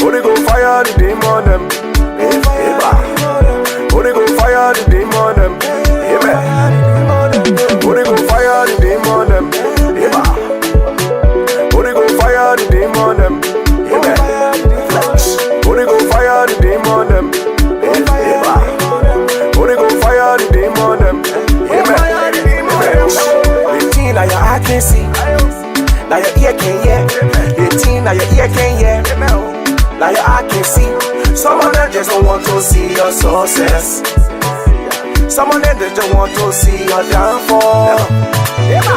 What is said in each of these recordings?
Holy Ghost fire the demon them. Holy Ghost fire the demon them. Holy Ghost fire the demon them. Holy Ghost fire the demon them. Holy Ghost fire the demon them. Holy Ghost fire the demon them. The thing that your eye can see, now your ear can hear. The thing that your ear can hear, now your eye can see. Some of them just don't want to see your success. Some of them just want to see your downfall.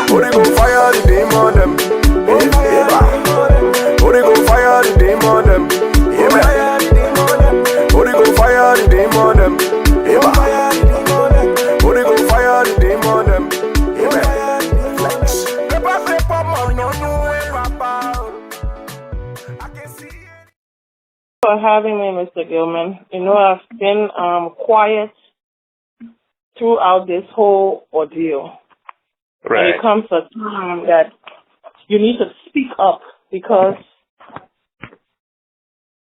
Holy Ghost fire the demon them. Holy Ghost fire the demon them. Holy Ghost fire the demon them. Holy Ghost fire the demon them. For having me, Mr. Gilman. You know, I've been quiet throughout this whole ordeal. Right. And it comes a time that you need to speak up, because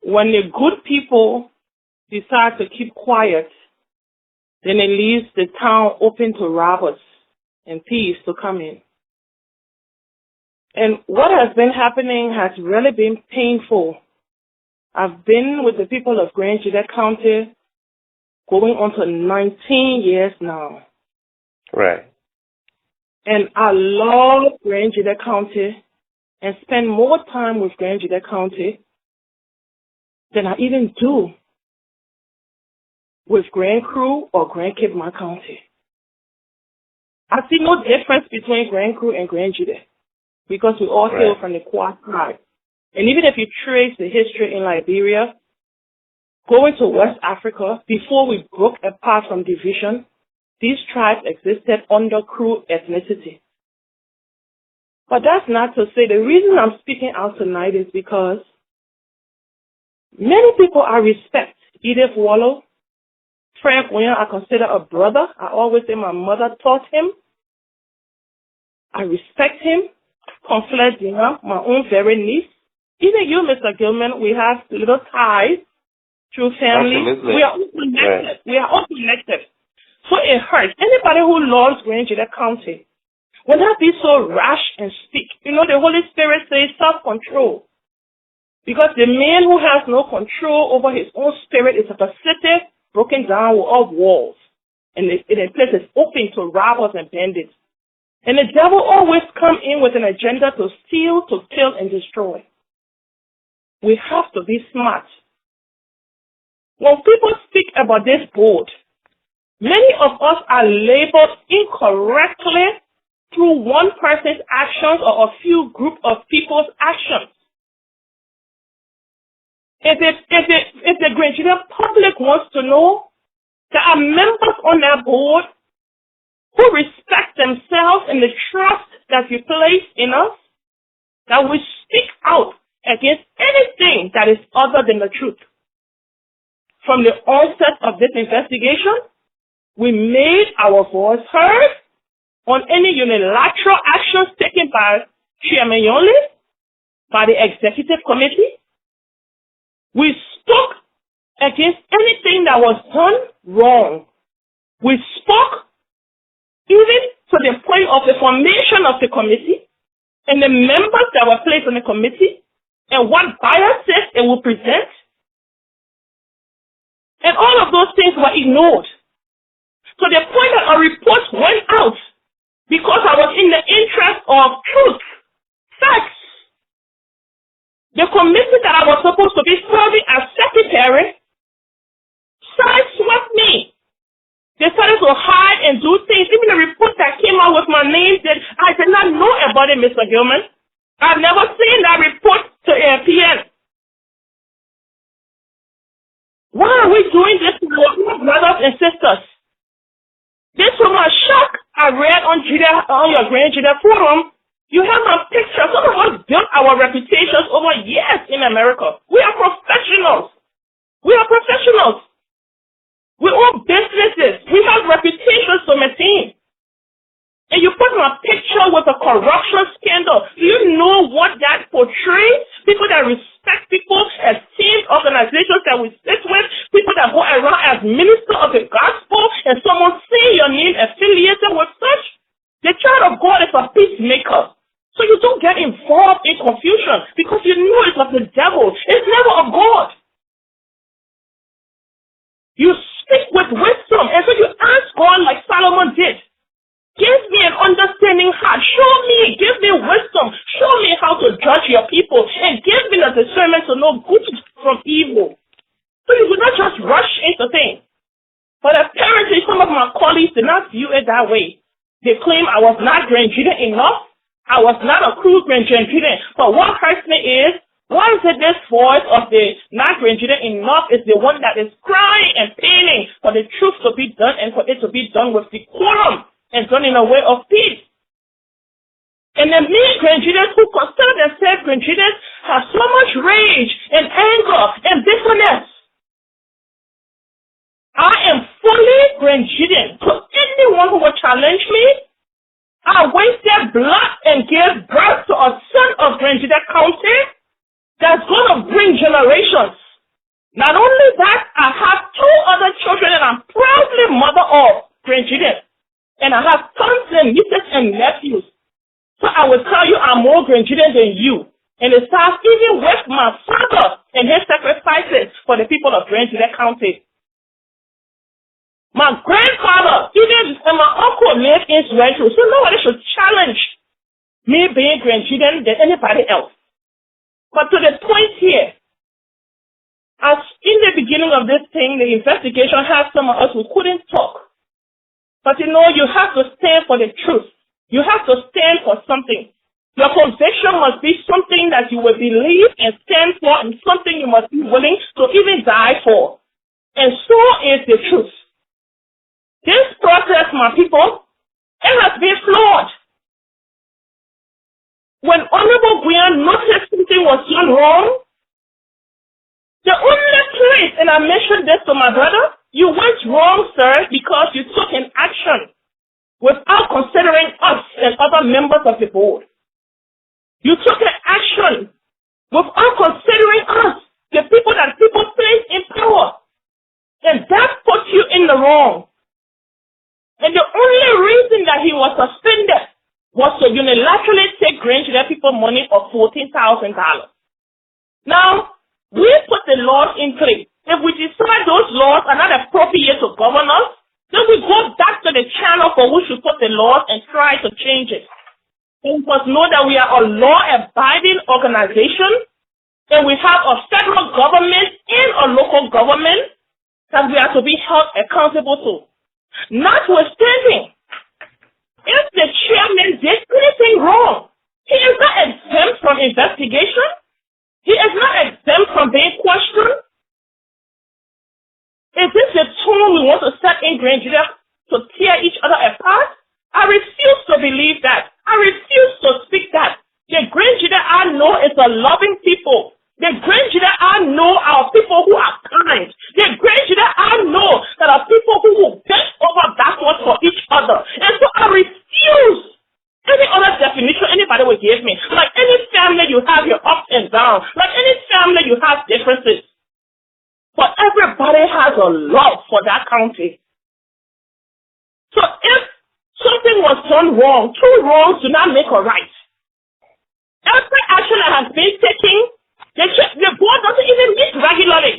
when the good people decide to keep quiet, then it leaves the town open to robbers and thieves to come in. And what has been happening has really been painful. I've been with the people of Ggaa County going on to 19 years now. Right. And I love Ggaa County and spend more time with Ggaa County than I even do with Grand Crew or Grand Cape May County. I see no difference between Grand Crew and Ggaa, because we all hail from the Kwa tribe. And even if you trace the history in Liberia, going to West Africa, before we broke apart from division, these tribes existed under Crew ethnicity. But that's not to say, the reason I'm speaking out tonight is because many people I respect. Edith Wallow, Frank William, I consider a brother. I always say my mother taught him. I respect him. Confled Dina, my own very niece. Even you, Mr. Gilman, we have little ties through family. Absolutely. We are all connected. Right. We are all connected. So it hurts. Anybody who loves Ggaa County will not be so rash and speak. You know, the Holy Spirit says self-control. Because the man who has no control over his own spirit is like a city broken down with all walls. And the place is open to robbers and bandits. And the devil always comes in with an agenda to steal, to kill, and destroy. We have to be smart. When people speak about this board, many of us are labeled incorrectly through one person's actions or a few group of people's actions. If the Ggaa public wants to know, there are members on that board who respect themselves and the trust that you place in us, that we speak out against anything that is other than the truth. From the onset of this investigation, we made our voice heard on any unilateral actions taken by Chairman Yonly, by the executive committee. We spoke against anything that was done wrong. We spoke even to the point of the formation of the committee and the members that were placed on the committee, and what biases it will present. And all of those things were ignored. To the point that a report went out because I was in the interest of truth, facts. The committee that I was supposed to be serving as secretary sideswept me. They started to hide and do things. Even the report that came out with my name, that I did not know about it, Mr. Gilman. I've never seen that report to APN. Why are we doing this to our brothers and sisters? This was my shock. I read on your Ggaa forum, you have my picture. Some of us built our reputations over years in America. We are professionals. We are professionals. We own businesses. We have reputations to maintain. And you put my picture with a corruption scandal. Do you know what that portrays? People that respect people, esteem organizations that we sit with, people that go around as minister of the gospel, and someone see your name affiliated with such, the child of God is a peacemaker. So you don't get involved in confusion because you know it's of the devil. It's never of God. You speak with wisdom, and so you ask God like Solomon did. Give me an understanding heart. Show me, give me wisdom. Show me how to judge your people, and give me the discernment to know good from evil. So you would not just rush into things. But apparently some of my colleagues did not view it that way. They claim I was not Grandian enough. I was not a true Grandian. But what hurts me is, why is it this voice of the not Grandian enough is the one that is crying and paining for the truth to be done and for it to be done with decorum and done in a way of peace? And the many Grandians who consider themselves Grandians have so much rage and anger and bitterness. I am fully Grandian. To anyone who will challenge me, I wasted blood and gave birth to a son of Grandian County that's going to bring generations. Not only that, I have 2 other children and I'm proudly mother of Grandian. And I have sons and nieces and nephews. So I will tell you I'm more Grandian than you. And it starts even with my father and his sacrifices for the people of Grandian County. My grandfather, even my uncle lived in Israel, so nobody should challenge me being Grandian than anybody else. But to the point here, as in the beginning of this thing, the investigation had some of us who couldn't talk. But you know, you have to stand for the truth. You have to stand for something. Your conviction must be something that you will believe and stand for, and something you must be willing to even die for. And so is the truth. This process, my people, it has been flawed. When Honorable Ggaa noticed something was done wrong, the only place, and I mentioned this to my brother, you went wrong, sir, because you took an action without considering us and other members of the board. You took an action without considering us, the people that people place in power. And that put you in the wrong. And the only reason that he was suspended was to unilaterally take Grandian people money of $14,000. Now, we put the laws in place. If we decide those laws are not appropriate to govern us, then we go back to the channel for which we put the laws and try to change it. And we must know that we are a law-abiding organization, and we have a federal government and a local government that we are to be held accountable to. Notwithstanding, if the chairman did anything wrong, he is not exempt from investigation. He is not exempt from being questioned. Is this the tone we want to set in Grandian to tear each other apart? I refuse to believe that. I refuse to speak that. The Grandian I know is a loving people. The Grandian I know are people who are kind. The Grandian I know that are people who will bend over backwards for each other. And so I refuse any other definition anybody will give me. Like any family, you have your ups and downs. Like any family, you have differences. But everybody has a love for that county. So if something was done wrong, 2 wrongs do not make a right. Every action that has been taken, the board doesn't even meet regularly.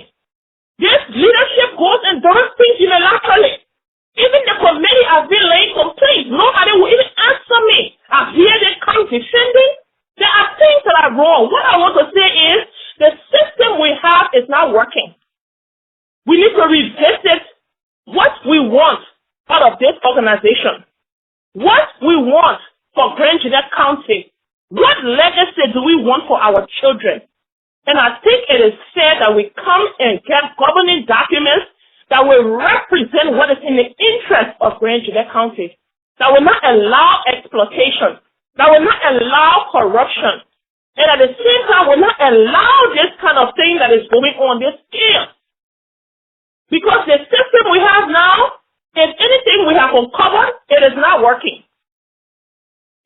This leadership goes and does things unilaterally. Even the committee has been laying complaints. Nobody will even answer me. I hear they come defending. There are things that are wrong. What I want to say is the system we have is not working. We need to revisit what we want out of this organization. What we want for Grandian County. What legacy do we want for our children? And I think it is fair that we come and get governing documents that will represent what is in the interest of Grandian County, that will not allow exploitation, that will not allow corruption, and at the same time will not allow this kind of thing that is going on this scale. Because the system we have now, if anything we have uncovered, it is not working.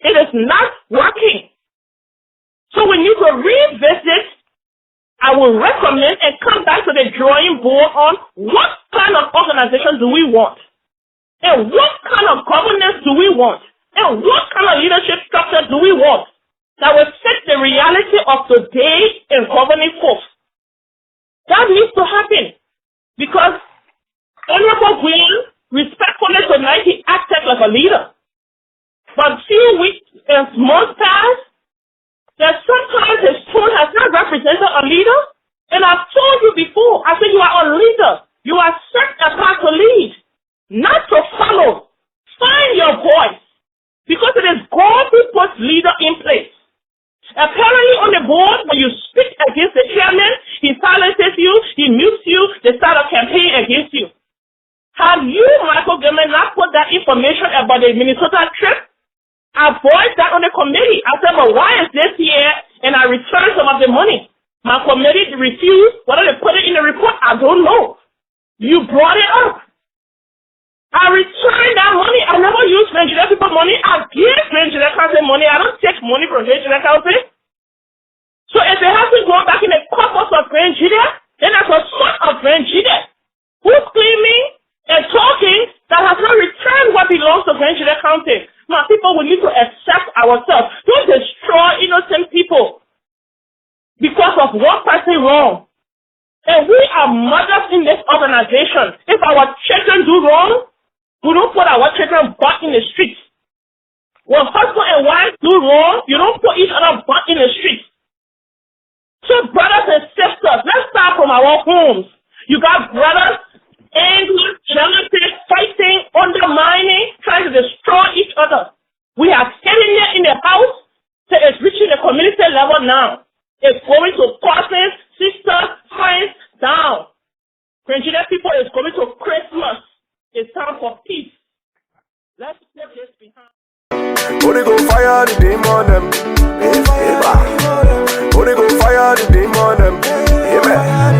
It is not working. So we need to revisit I will recommend and come back to the drawing board on what kind of organization do we want, and what kind of governance do we want, and what kind of leadership structure do we want that will fit the reality of today in governing folks. That needs to happen because Honorable Green, respectfully tonight, he acted like a leader. But few weeks and months past, that sometimes his tone has not represented a leader. And I've told you before, I said you are a leader. You are set apart to lead, not to follow. Find your voice. Because it is God who puts leader in place. Apparently on the board, when you speak against the chairman, he silences you, he mutes you, they start a campaign against you. Have you, Michael Ggaa, not put that information about the Minnesota trip? I voiced that on the committee. I said, but why is this here? And I returned some of the money. My committee refused. Whether they put it in the report, I don't know. You brought it up. I returned that money. I never use Nigeria people money. I give Nigeria Council money. I don't take money from Nigeria Council. So if it hasn't gone back in the corpus of Nigeria, then that's a sort of Nigeria who's claiming and talking that has not returned what belongs to Nigeria County. My people, we need to accept ourselves. Don't destroy innocent people because of one person wrong. And we are mothers in this organization. If our children do wrong, we don't put our children back in the streets. When husband and wife do wrong, you don't put each other back in the streets. So brothers and sisters, let's start from our homes. You got brothers, anger, jealousy, fighting, undermining, trying to destroy each other. We are getting there in the house, so it's reaching the community level now. It's going to cousins, sisters, friends, down. Nigeria people is going to Christmas. It's time for peace. Let's leave this behind. Holy go fire the demon them. Holy go fire the demon them. Amen.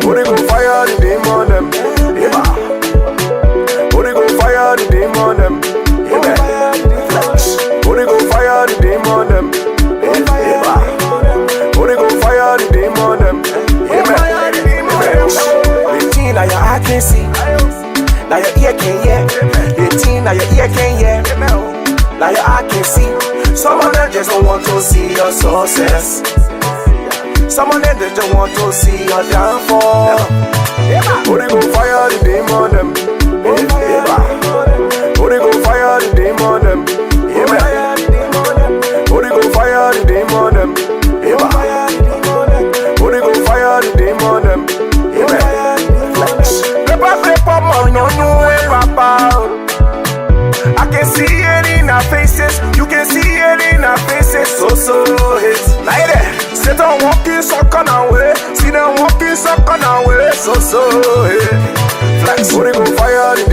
Holy go fire the demon them. Holy go fire the demon them. Amen. Holy go fire the demon them. Holy go fire the demon them. Amen. The thing that your eye can see, now your ear can hear. The thing that your ear can hear, now your eye can see. Some of them just don't want to see your success. Some of them just want to see your downfall. Holy go fire the demon them. Holy go fire the demon them. Holy go fire the demon them. Holy go fire the demon them. I can see it in our faces. You can see it in our faces. So it's like that. Sit down walking so on our way. See them walking so on our way. So it's flex. Holy go fire the